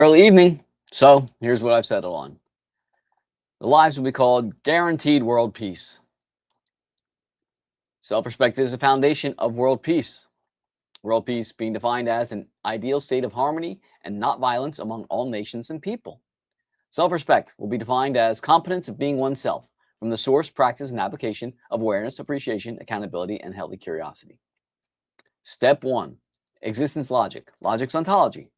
Early evening. So here's what I've settled on. The lives will be called Guaranteed World Peace. Self respect is the foundation of world peace. World peace being defined as an ideal state of harmony and not violence among all nations and people. Self respect will be defined as competence of being oneself from the source, practice, and application of awareness, appreciation, accountability, and healthy curiosity. Step one, existence logic, logic's ontology.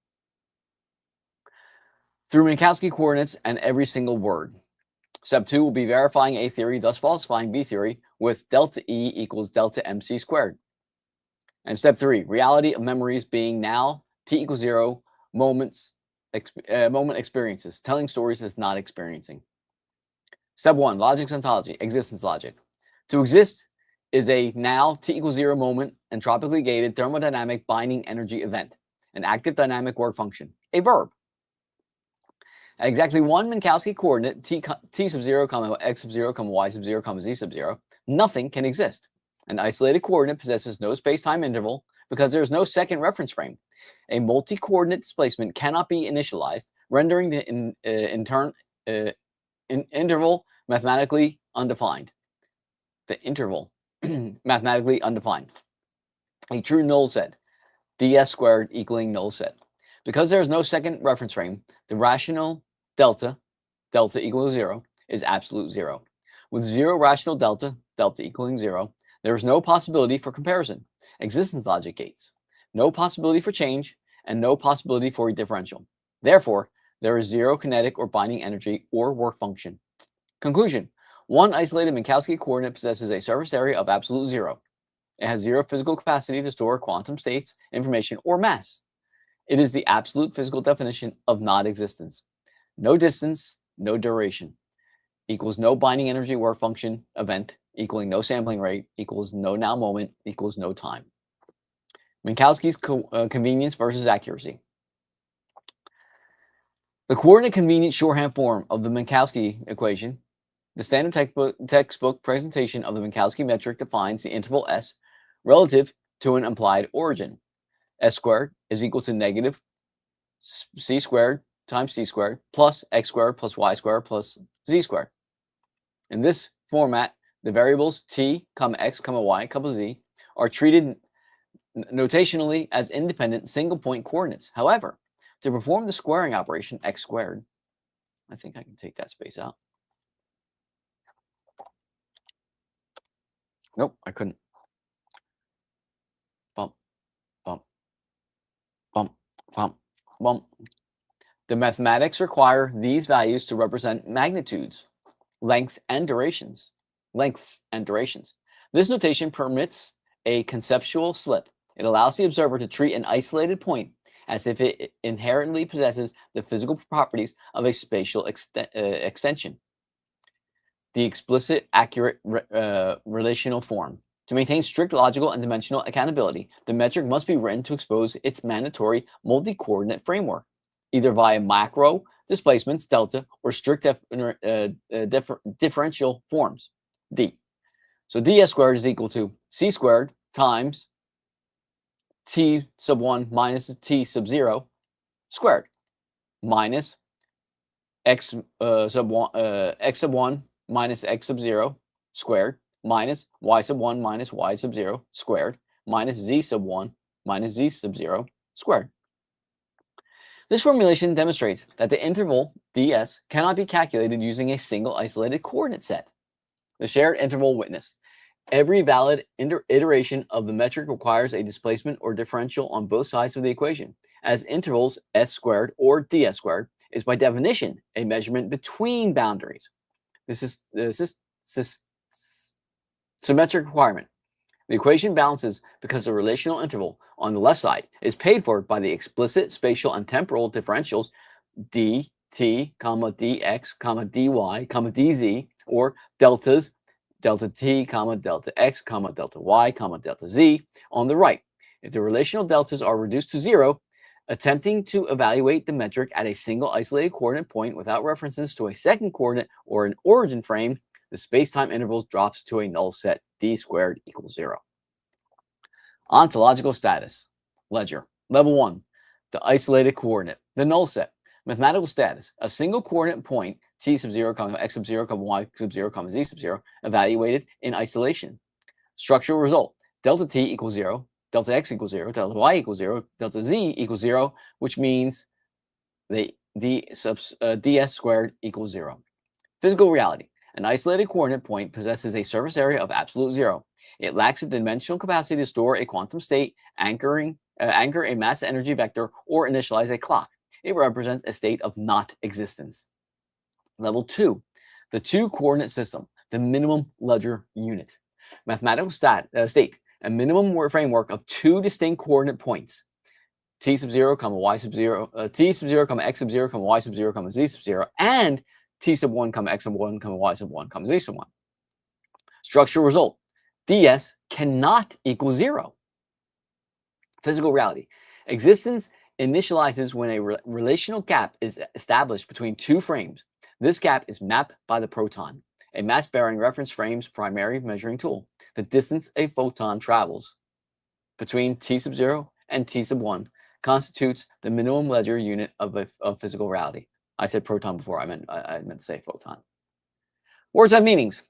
Through Minkowski coordinates and every single word. Step two will be verifying A theory, thus falsifying B theory with delta E equals delta MC squared. And step three, reality of memories being now T equals 0, moment experiences, telling stories as not experiencing. Step one, logic's ontology, existence logic. To exist is a now T equals 0 moment entropically gated thermodynamic binding energy event, an active dynamic work function, a verb. At exactly one Minkowski coordinate, t sub 0, x sub 0, y sub 0, z sub 0, nothing can exist. An isolated coordinate possesses no space-time interval because there is no second reference frame. A multi-coordinate displacement cannot be initialized, rendering the interval mathematically undefined. The interval mathematically undefined. A true null set, ds squared equaling null set. Because there is no second reference frame, the rational delta equals 0, is absolute 0. With zero rational delta equaling 0, there is no possibility for comparison, existence logic gates, no possibility for change, and no possibility for a differential. Therefore, there is zero kinetic or binding energy or work function. Conclusion: one isolated Minkowski coordinate possesses a surface area of absolute 0. It has zero physical capacity to store quantum states, information, or mass. It is the absolute physical definition of non-existence. No distance, no duration, equals no binding energy work function event, equaling no sampling rate, equals no now moment, equals no time. Minkowski's convenience versus accuracy. The coordinate convenience shorthand form of the Minkowski equation, the standard textbook presentation of the Minkowski metric, defines the interval S relative to an implied origin. S squared is equal to negative c squared times c squared plus x squared plus y squared plus z squared. In this format, the variables t, x, y, z are treated notationally as independent single-point coordinates. However, to perform the squaring operation x squared, I think I can take that space out. Nope, I couldn't. Bump, bump, bump, bump, bump. The mathematics require these values to represent magnitudes, lengths and durations. This notation permits a conceptual slip. It allows the observer to treat an isolated point as if it inherently possesses the physical properties of a spatial extension. The explicit, accurate relational form. To maintain strict logical and dimensional accountability, the metric must be written to expose its mandatory multi-coordinate framework, either via macro displacements, delta, or strict differential forms, d. So ds squared is equal to c squared times t sub 1 minus t sub 0 squared minus x sub 1 minus x sub 0 squared minus y sub 1 minus y sub 0 squared minus z sub 1 minus z sub 0 squared. This formulation demonstrates that the interval ds cannot be calculated using a single isolated coordinate set. The shared interval witness. Every valid iteration of the metric requires a displacement or differential on both sides of the equation, as intervals s squared or ds squared is by definition a measurement between boundaries. This is symmetric requirement. The equation balances because the relational interval on the left side is paid for by the explicit spatial and temporal differentials dt, dx, dy, dz, or deltas delta t, delta x, delta y, delta z on the right. If the relational deltas are reduced to 0, attempting to evaluate the metric at a single isolated coordinate point without references to a second coordinate or an origin frame, the space-time interval drops to a null set, d squared equals 0. Ontological status. Ledger. Level 1, the isolated coordinate, the null set. Mathematical status: a single coordinate point, t sub 0, x sub 0, y sub 0, z sub 0, evaluated in isolation. Structural result: delta t equals 0, delta x equals 0, delta y equals 0, delta z equals 0, which means the ds squared equals 0. Physical reality: an isolated coordinate point possesses a surface area of absolute 0. It lacks the dimensional capacity to store a quantum state, anchor a mass energy vector, or initialize a clock. It represents a state of not existence. Level 2, the two-coordinate system, the minimum ledger unit. Mathematical state: a minimum framework of two distinct coordinate points, t sub 0, y sub 0, t sub 0, x sub 0, y sub 0, z sub 0, and t sub 1, x sub 1, y sub 1, z sub 1. Structural result: ds cannot equal 0. Physical reality: existence initializes when a relational gap is established between two frames. This gap is mapped by the proton, a mass-bearing reference frame's primary measuring tool. The distance a photon travels between t sub 0 and t sub 1 constitutes the minimum ledger unit of physical reality. I said proton before. I meant to say photon. Words have meanings.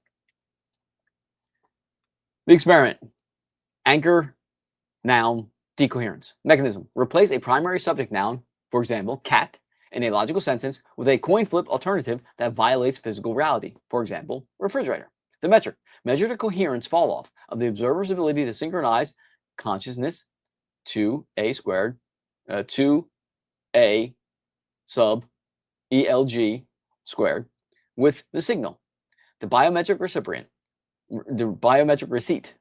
The experiment: anchor, noun, decoherence. Mechanism: replace a primary subject noun, for example, cat, in a logical sentence with a coin flip alternative that violates physical reality, for example, refrigerator. The metric: measure the coherence fall off of the observer's ability to synchronize consciousness to a squared, to a sub ELG squared with the signal. The biometric receipt,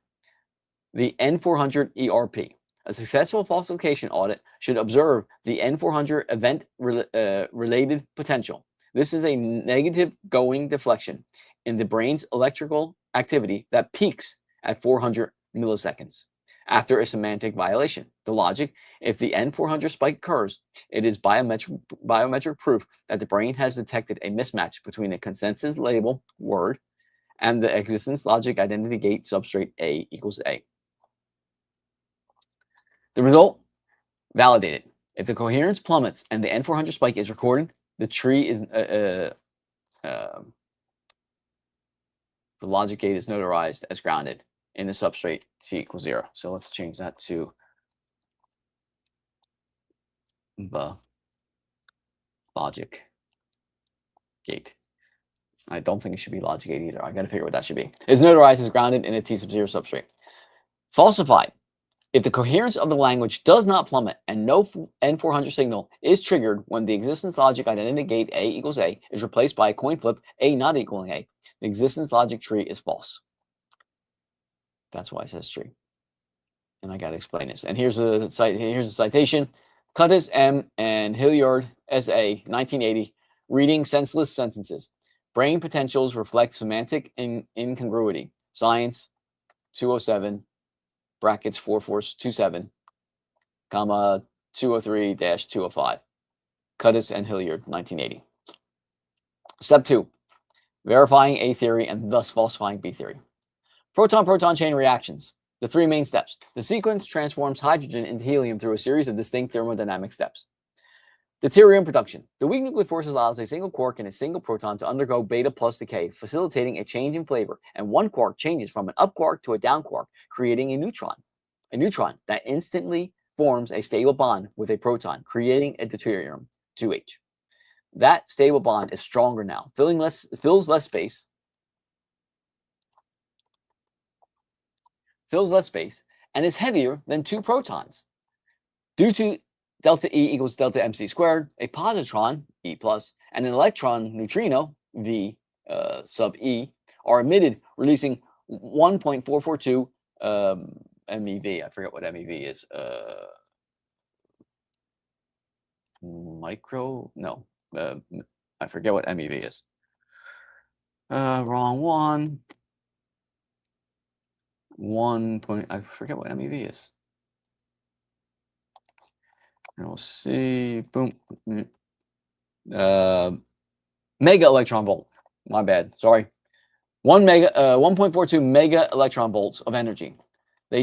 the N400 ERP. A successful falsification audit should observe the N400 event related potential. This is a negative going deflection in the brain's electrical activity that peaks at 400 milliseconds after a semantic violation. The logic: if the N400 spike occurs, it is biometric proof that the brain has detected a mismatch between a consensus label word and the existence logic identity gate substrate A equals A. The result: validated. If the coherence plummets and the N400 spike is recorded, the tree is the logic gate is notarized as grounded in the substrate t equals 0. So let's change that to the logic gate. I don't think it should be logic gate either. I got to figure what that should be. Is notarized as grounded in a t sub 0 substrate. Falsified: if the coherence of the language does not plummet and no N400 signal is triggered when the existence logic identity gate A equals A is replaced by a coin flip A not equaling A, the existence logic tree is false. That's why it says tree. And I got to explain this. And here's the citation: Cuttis, M. and Hilliard, S.A., 1980, reading senseless sentences. Brain potentials reflect semantic incongruity. Science, 207, brackets 4427, comma 203-205. Cuttis and Hilliard, 1980. Step 2, verifying A theory and thus falsifying B theory. Proton-proton chain reactions. The three main steps. The sequence transforms hydrogen into helium through a series of distinct thermodynamic steps. Deuterium production. The weak nuclear force allows a single quark and a single proton to undergo beta plus decay, facilitating a change in flavor, and one quark changes from an up quark to a down quark, creating a neutron that instantly forms a stable bond with a proton, creating a deuterium 2H. That stable bond is stronger now, fills less space, and is heavier than two protons. Due to delta E equals delta MC squared, a positron, E plus, and an electron neutrino, V sub E, are emitted, releasing 1.442 MeV. I forget what MeV is. I forget what MeV is. Wrong one. I forget what MeV is. And we'll see. Boom. Mega electron volt. My bad. Sorry. 1.42 mega electron volts of energy. The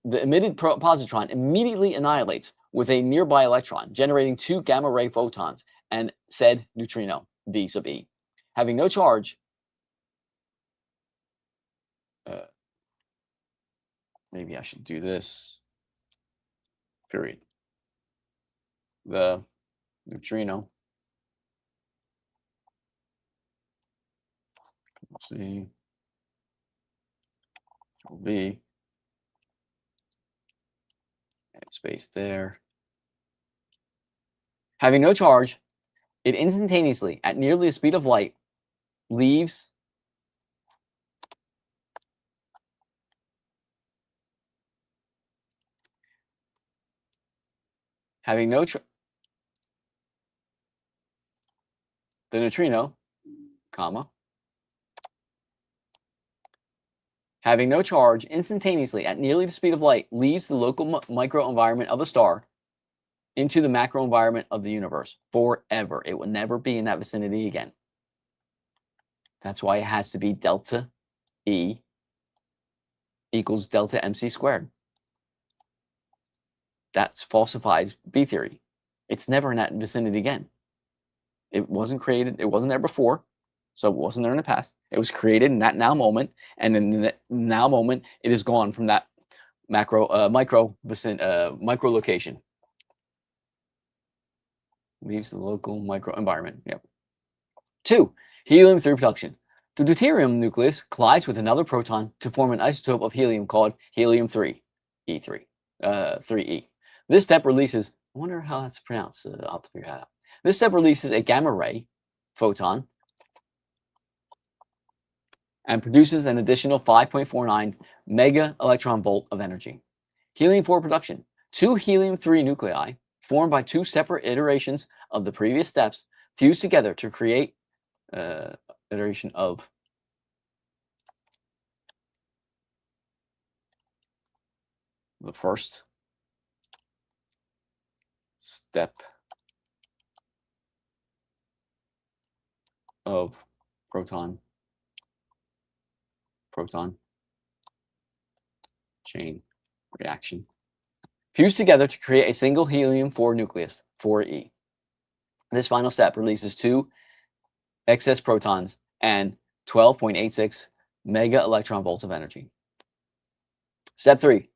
emitted positron immediately annihilates with a nearby electron, generating two gamma ray photons and said neutrino, V sub E. Having no charge, maybe I should do this, period. The neutrino, C, V, and space there. Having no charge, it instantaneously, at nearly the speed of light, leaves having no the neutrino, comma, having no charge, instantaneously at nearly the speed of light, leaves the local microenvironment of the star into the macro environment of the universe forever. It will never be in that vicinity again. That's why it has to be delta E equals delta MC squared. That falsifies B theory. It's never in that vicinity again. It wasn't created. It wasn't there before, so it wasn't there in the past. It was created in that now moment, and in the now moment, it is gone from that micro location. Leaves the local micro environment. Yep. 2. Helium-3 production. The deuterium nucleus collides with another proton to form an isotope of helium called helium-3, E3, 3E. This step releases, I wonder how that's pronounced. I'll have to figure that out. This step releases a gamma ray photon and produces an additional 5.49 mega electron volt of energy. Helium-4 production. 2 helium-3 nuclei formed by 2 separate iterations of the previous steps fuse together to create iteration of the first step of proton chain reaction. Fuse together to create a single helium-4 nucleus, 4E. This final step releases 2 excess protons and 12.86 mega electron volts of energy. Step 3.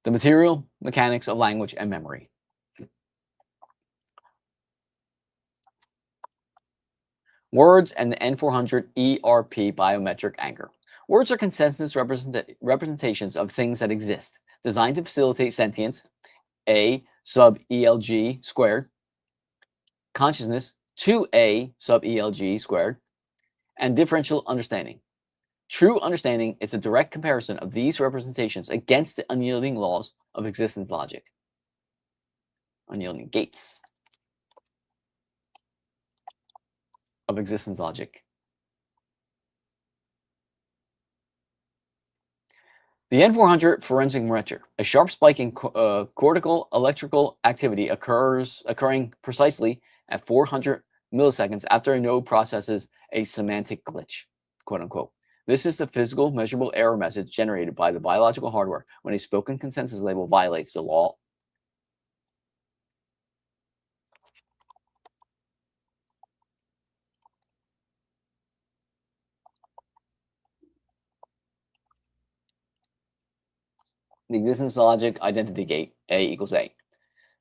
The material mechanics of language and memory. Words and the N400 ERP biometric anchor. Words are consensus representations of things that exist, designed to facilitate sentience, A sub ELG squared, consciousness, 2A sub ELG squared, and differential understanding. True understanding is a direct comparison of these representations against the unyielding laws of existence logic. Unyielding gates of existence logic. The N400 forensic metric, a sharp spike in cortical electrical activity occurring precisely at 400 milliseconds after a node processes a semantic glitch, quote unquote. This is the physical measurable error message generated by the biological hardware when a spoken consensus label violates the law. The existence logic identity gate, A equals A.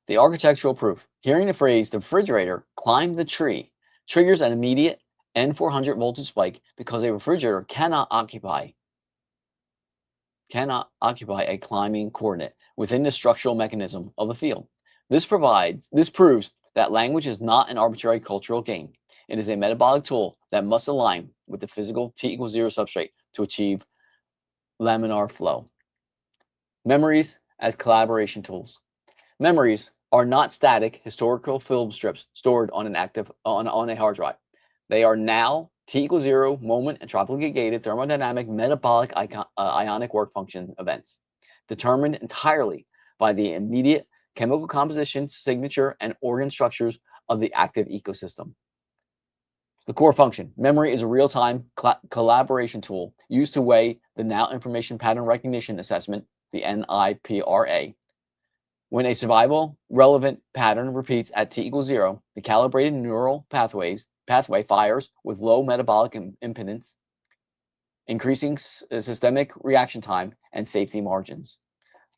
The architectural proof. Hearing the phrase, the refrigerator climbed the tree, triggers an immediate N400 voltage spike because a refrigerator cannot occupy a climbing coordinate within the structural mechanism of a field. This proves that language is not an arbitrary cultural game. It is a metabolic tool that must align with the physical T equals 0 substrate to achieve laminar flow. Memories as collaboration tools. Memories are not static historical film strips stored on a hard drive. They are now T equals 0 moment and tropically gated thermodynamic metabolic ionic work function events, determined entirely by the immediate chemical composition, signature, and organ structures of the active ecosystem. The core function. Memory is a real-time collaboration tool used to weigh the now information pattern recognition assessment, the NIPRA, When a survival relevant pattern repeats at t equals 0, the calibrated neural pathway fires with low metabolic impedance, increasing systemic reaction time and safety margins.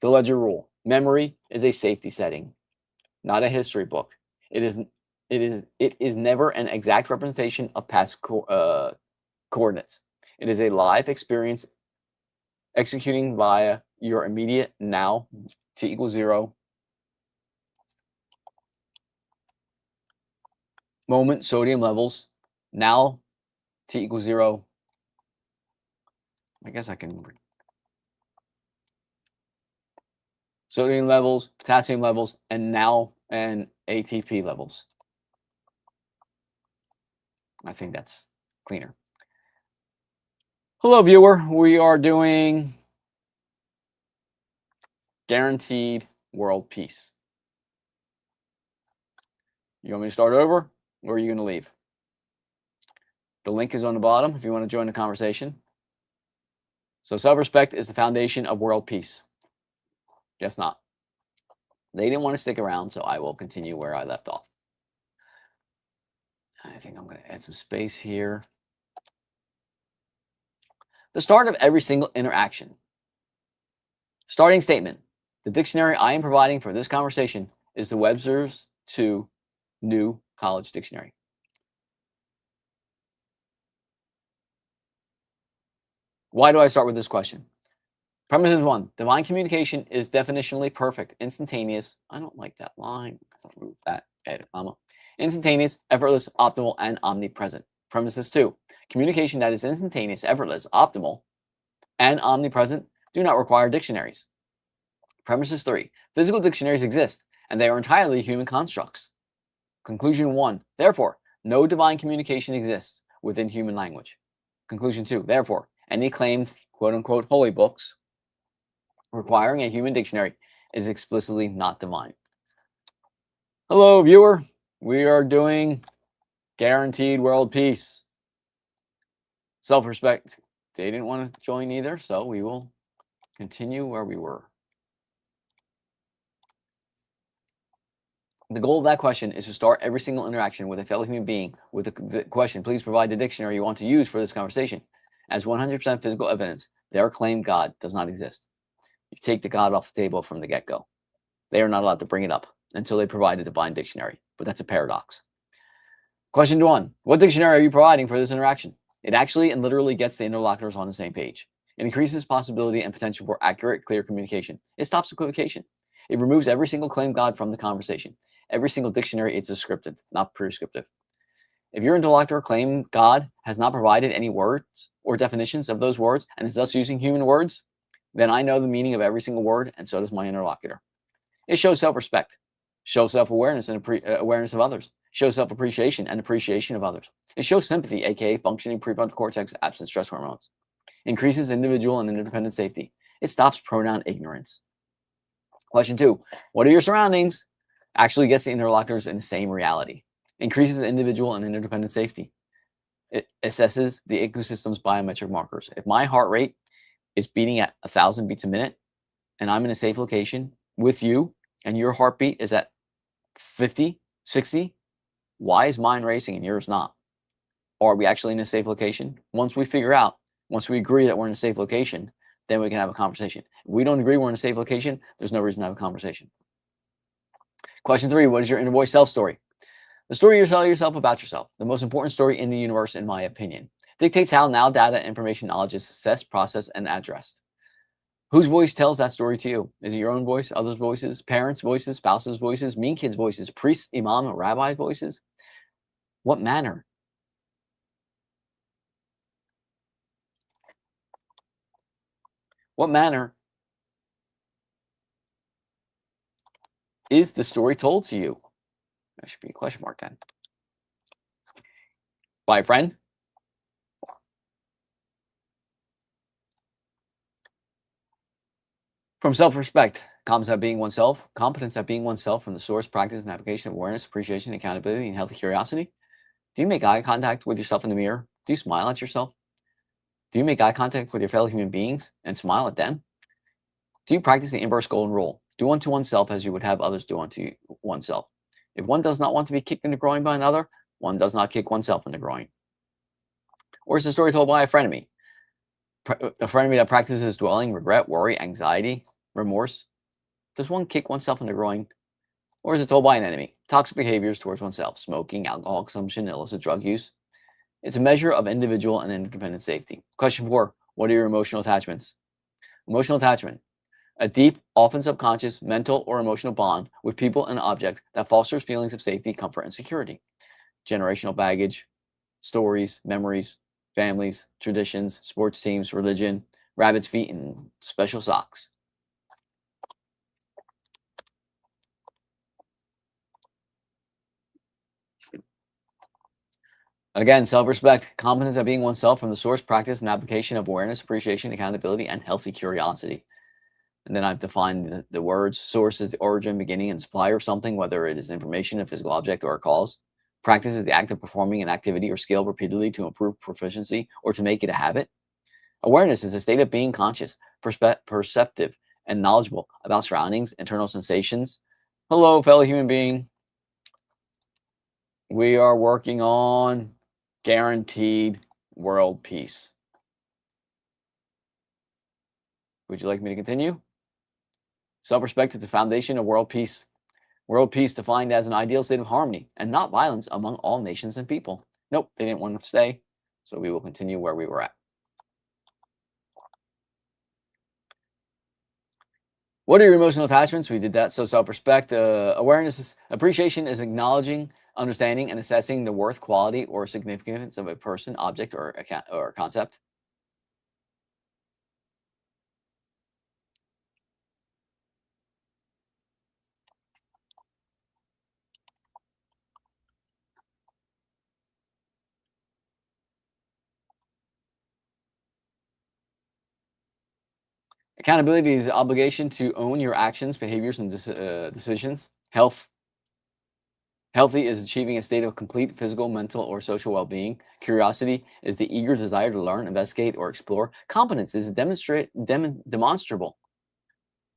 The ledger rule: memory is a safety setting, not a history book. It is never an exact representation of past coordinates. It is a live experience executing via your immediate now, t equals 0, moment sodium levels, now t equals 0. I guess I can. Sodium levels, potassium levels, and now and ATP levels. I think that's cleaner. Hello, viewer. We are doing guaranteed world peace. You want me to start over, or are you going to leave? The link is on the bottom if you want to join the conversation. So self-respect is the foundation of world peace. Guess not. They didn't want to stick around, so I will continue where I left off. I think I'm going to add some space here. The start of every single interaction. Starting statement. The dictionary I am providing for this conversation is the Webster's 2 New College Dictionary. Why do I start with this question? Premise is 1. Divine communication is definitionally perfect, instantaneous. I don't like that line. I'll remove that, add a comma. Instantaneous, effortless, optimal, and omnipresent. Premise is 2. Communication that is instantaneous, effortless, optimal, and omnipresent do not require dictionaries. Premise is 3. Physical dictionaries exist, and they are entirely human constructs. Conclusion 1. Therefore, no divine communication exists within human language. Conclusion 2. Therefore, any claimed quote-unquote holy books requiring a human dictionary is explicitly not divine. Hello, viewer. We are doing guaranteed world peace. Self-respect. They didn't want to join either, so we will continue where we were. The goal of that question is to start every single interaction with a fellow human being with the question, please provide the dictionary you want to use for this conversation. As 100% physical evidence, their claimed God does not exist. You take the God off the table from the get-go. They are not allowed to bring it up until they provide a divine dictionary, but that's a paradox. Question 1. What dictionary are you providing for this interaction? It actually and literally gets the interlocutors on the same page. It increases possibility and potential for accurate, clear communication. It stops equivocation. It removes every single claimed God from the conversation. Every single dictionary is descriptive, not prescriptive. If your interlocutor claimed God has not provided any words or definitions of those words and is thus using human words, then I know the meaning of every single word, and so does my interlocutor. It shows self-respect, shows self-awareness and awareness of others, shows self-appreciation and appreciation of others. It shows sympathy, aka functioning prefrontal cortex absent stress hormones. Increases individual and interdependent safety. It stops pronoun ignorance. Question 2. What are your surroundings? Actually gets the interlocutors in the same reality. Increases individual and interdependent safety. It assesses the ecosystem's biometric markers. If my heart rate is beating at 1,000 beats a minute and I'm in a safe location with you and your heartbeat is at 50, 60, why is mine racing and yours not? Are we actually in a safe location? Once we agree that we're in a safe location, then we can have a conversation. If we don't agree we're in a safe location, there's no reason to have a conversation. Question 3, what is your inner voice self story? The story you tell yourself about yourself, the most important story in the universe, in my opinion, dictates how now data, information, knowledge is assessed, processed, and addressed. Whose voice tells that story to you? Is it your own voice, others' voices, parents' voices, spouses' voices, mean kids' voices, priests, imam, or rabbi voices? What manner? What manner is the story told to you? That should be a question mark then. By a friend? From self-respect, competence at being oneself from the source, practice, and application of awareness, appreciation, accountability, and healthy curiosity. Do you make eye contact with yourself in the mirror? Do you smile at yourself? Do you make eye contact with your fellow human beings and smile at them? Do you practice the inverse golden rule? Do unto oneself as you would have others do unto oneself. If one does not want to be kicked in the groin by another, one does not kick oneself in the groin. Or is the story told by a frenemy? A frenemy that practices dwelling, regret, worry, anxiety, remorse? Does one kick oneself in the groin? Or is it told by an enemy? Toxic behaviors towards oneself, smoking, alcohol consumption, illicit drug use. It's a measure of individual and independent safety. Question 4. What are your emotional attachments? Emotional attachment. A deep, often subconscious, mental or emotional bond with people and objects that fosters feelings of safety, comfort, and security. Generational baggage, stories, memories, families, traditions, sports teams, religion, rabbit's feet, and special socks. Again, self-respect, competence at being oneself from the source, practice, and application of awareness, appreciation, accountability, and healthy curiosity. And then I've defined the words. Source is the origin, beginning, and supplier of something, whether it is information, a physical object, or a cause. Practice is the act of performing an activity or skill repeatedly to improve proficiency or to make it a habit. Awareness is a state of being conscious, perceptive, and knowledgeable about surroundings, internal sensations. Hello, fellow human being. We are working on guaranteed world peace. Would you like me to continue? Self-respect is the foundation of world peace. World peace defined as an ideal state of harmony and not violence among all nations and people. Nope, they didn't want to stay, so we will continue where we were at. What are your emotional attachments? We did that. So self-respect, awareness, appreciation is acknowledging, understanding, and assessing the worth, quality, or significance of a person, object, or concept. Accountability is the obligation to own your actions, behaviors, and decisions. Healthy is achieving a state of complete physical, mental, or social well-being. Curiosity is the eager desire to learn, investigate, or explore. Competence is demonstrable.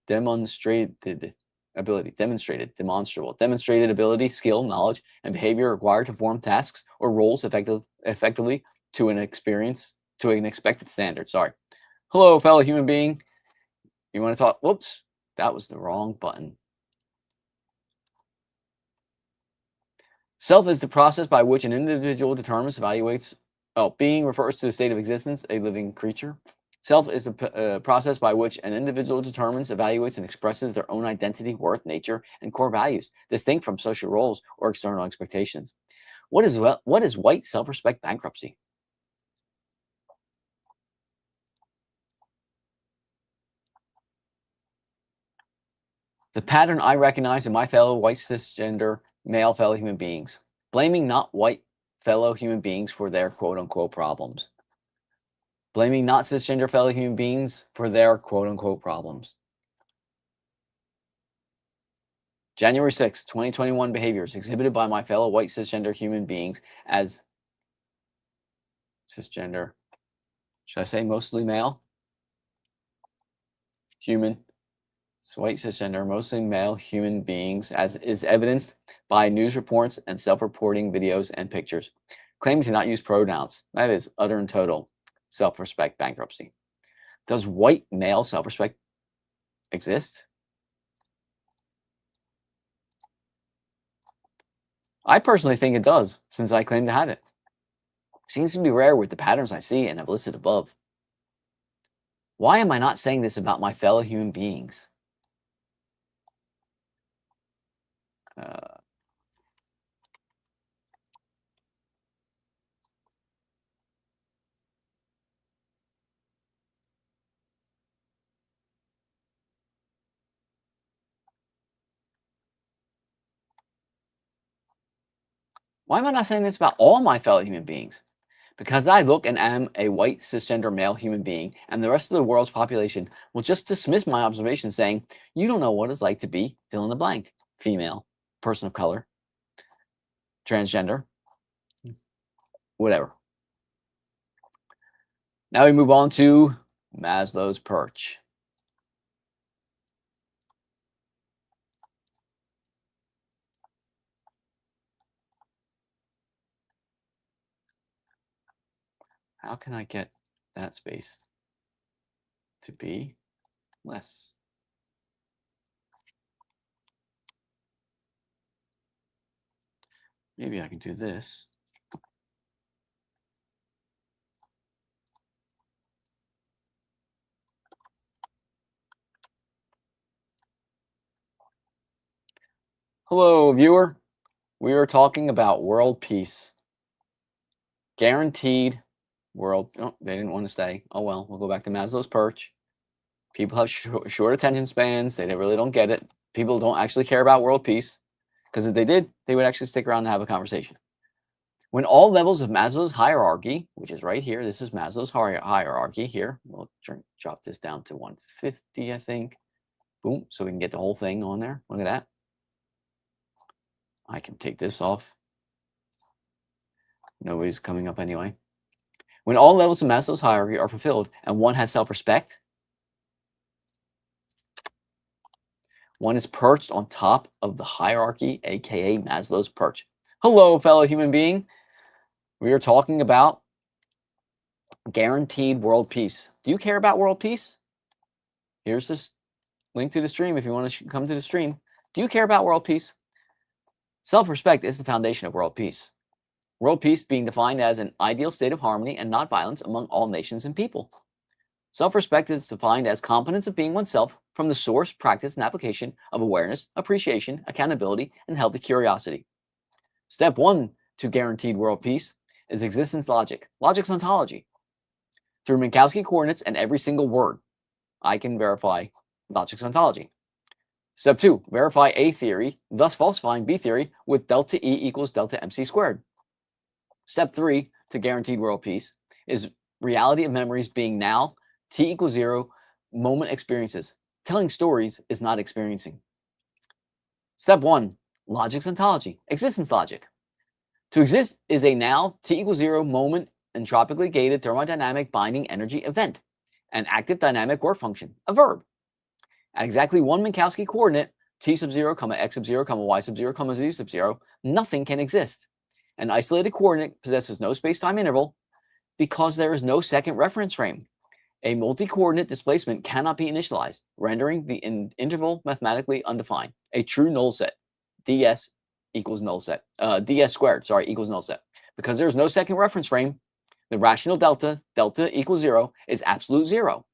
Demonstrated ability. Demonstrated. Demonstrable. Demonstrated ability, skill, knowledge, and behavior required to perform tasks or roles effectively to an expected standard. Sorry. Hello, fellow human being. You want to talk? Whoops, that was the wrong button. Self is the process by which an individual determines, evaluates. Oh, being refers to the state of existence, a living creature. Self is the process by which an individual determines, evaluates, and expresses their own identity, worth, nature, and core values, distinct from social roles or external expectations. What is white self-respect bankruptcy? The pattern I recognize in my fellow white cisgender male fellow human beings, blaming not white fellow human beings for their quote-unquote problems. Blaming not cisgender fellow human beings for their quote-unquote problems. January 6, 2021 behaviors exhibited by my fellow white cisgender human beings as cisgender, should I say mostly male? Human, white cisgender, mostly male human beings, as is evidenced by news reports and self-reporting videos and pictures, claiming to not use pronouns. That is utter and total self-respect bankruptcy. Does white male self-respect exist? I personally think it does, since I claim to have it. Seems to be rare with the patterns I see and have listed above. Why am I not saying this about my fellow human beings? Why am I not saying this about all my fellow human beings? Because I look and am a white cisgender male human being, and the rest of the world's population will just dismiss my observation, saying, you don't know what it's like to be fill in the blank, female, person of color, transgender, whatever. Now we move on to Maslow's perch. how can I get that space to be less? Maybe I can do this. Hello, viewer. We are talking about world peace. Guaranteed world. Oh, they didn't want to stay. Oh, well, we'll go back to Maslow's perch. People have short attention spans. They really don't get it. People don't actually care about world peace, because if they did, they would actually stick around and have a conversation. When all levels of Maslow's hierarchy, which is right here, this is Maslow's hierarchy here. We'll drop this down to 150, I think. Boom, so we can get the whole thing on there. Look at that. I can take this off. Nobody's coming up anyway. When all levels of Maslow's hierarchy are fulfilled and one has self-respect, one is perched on top of the hierarchy, aka Maslow's perch. Hello, fellow human being. We are talking about guaranteed world peace. Do you care about world peace? Here's this link to the stream if you want to come to the stream. Do you care about world peace? Self-respect is the foundation of world peace. World peace being defined as an ideal state of harmony and not violence among all nations and people. Self-respect is defined as competence of being oneself from the source, practice, and application of awareness, appreciation, accountability, and healthy curiosity. Step 1 to guaranteed world peace is existence logic, logic's ontology. Through Minkowski coordinates and every single word, I can verify logic's ontology. Step 2, verify A theory, thus falsifying B theory with delta E equals delta MC squared. Step 3 to guaranteed world peace is reality of memories being now, T equals 0, moment experiences. Telling stories is not experiencing. Step 1, logic's ontology, existence logic. To exist is a now, T equals 0, moment, entropically gated thermodynamic binding energy event, an active dynamic work function, a verb. At exactly one Minkowski coordinate, T sub 0, X sub 0, Y sub 0, Z sub 0, nothing can exist. An isolated coordinate possesses no space-time interval because there is no second reference frame. A multi-coordinate displacement cannot be initialized, rendering the interval mathematically undefined. A true null set, ds equals null set, ds squared, equals null set. Because there's no second reference frame, the rational delta equals 0, is absolute 0.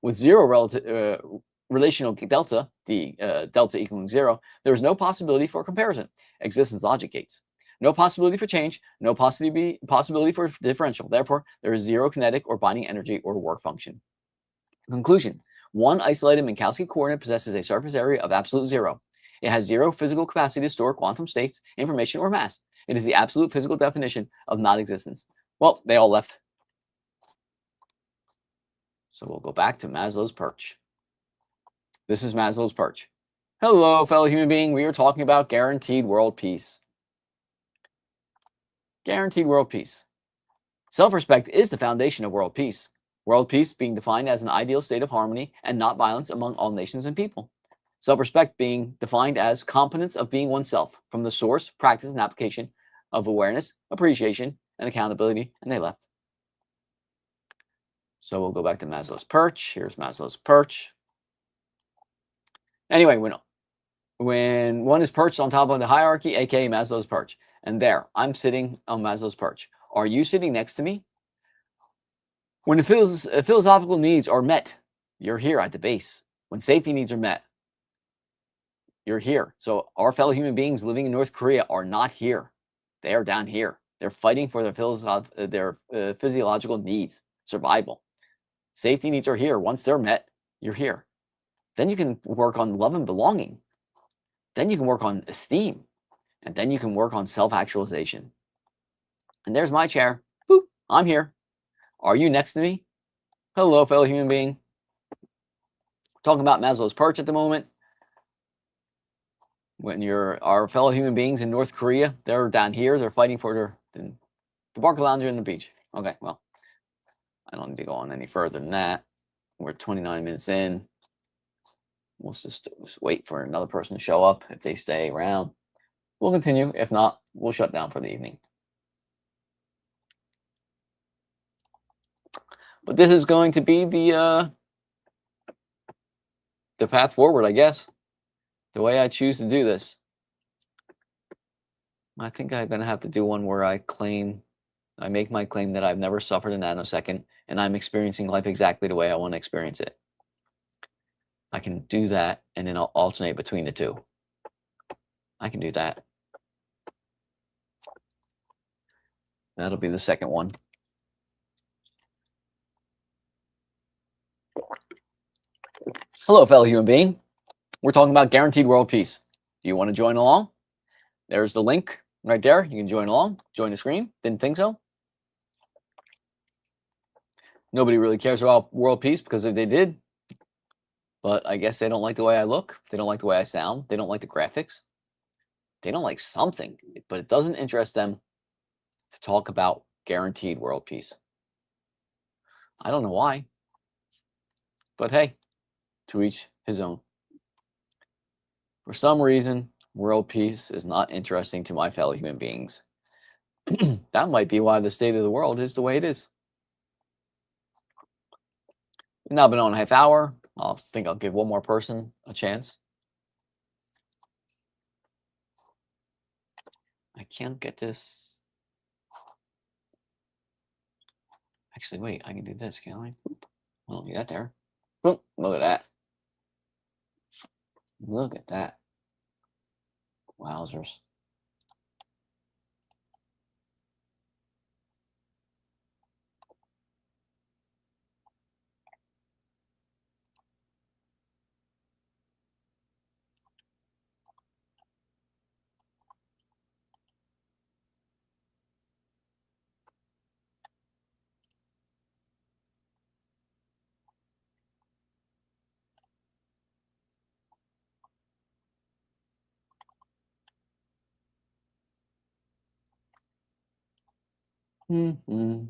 With 0 relative relational delta, the delta equaling 0, there is no possibility for comparison. Existence logic gates. No possibility for change, no possibility for differential. Therefore, there is 0 kinetic or binding energy or work function. Conclusion. One isolated Minkowski coordinate possesses a surface area of absolute 0. It has 0 physical capacity to store quantum states, information, or mass. It is the absolute physical definition of non-existence. Well, they all left. So we'll go back to Maslow's perch. This is Maslow's perch. Hello, fellow human being. We are talking about guaranteed world peace. Guaranteed world peace. Self-respect is the foundation of world peace. World peace being defined as an ideal state of harmony and not violence among all nations and people. Self-respect being defined as competence of being oneself from the source, practice, and application of awareness, appreciation, and accountability. And they left. So we'll go back to Maslow's perch. Here's Maslow's perch. Anyway, when one is perched on top of the hierarchy, aka Maslow's perch, and there, I'm sitting on Maslow's perch. Are you sitting next to me? When the philosophical needs are met, you're here at the base. When safety needs are met, you're here. So our fellow human beings living in North Korea are not here. They are down here. They're fighting for their physiological needs, survival. Safety needs are here. Once they're met, you're here. Then you can work on love and belonging. Then you can work on esteem. And then you can work on self-actualization. And there's my chair. Boop, I'm here. Are you next to me? Hello, fellow human being. Talking about Maslow's perch at the moment. When our fellow human beings in North Korea, they're down here. They're fighting for the Barca Lounger and the beach. Okay, well, I don't need to go on any further than that. We're 29 minutes in. We'll just wait for another person to show up. If they stay around, we'll continue. If not, we'll shut down for the evening. But this is going to be the path forward, I guess. The way I choose to do this. I think I'm going to have to do one where I make my claim that I've never suffered a nanosecond and I'm experiencing life exactly the way I want to experience it. I can do that and then I'll alternate between the two. I can do that. That'll be the second one. Hello, fellow human being. We're talking about guaranteed world peace. Do you want to join along? There's the link right there. You can join along. Join the screen. Didn't think so. Nobody really cares about world peace because if they did, but I guess they don't like the way I look. They don't like the way I sound. They don't like the graphics. They don't like something, but it doesn't interest them to talk about guaranteed world peace. I don't know why, but hey, to each his own. For some reason, world peace is not interesting to my fellow human beings. That might be why the state of the world is the way it is. We've now been on a half hour. I think I'll give one more person a chance. I can't get this. Actually, wait, I can do this, can't I? I don't need that there. Boom, look at that. Look at that. Wowzers. Mm-hmm.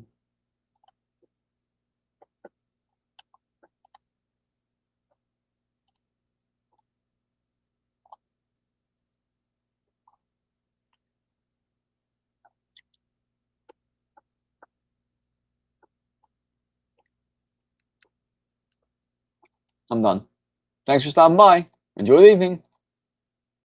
I'm done. Thanks for stopping by. Enjoy the evening.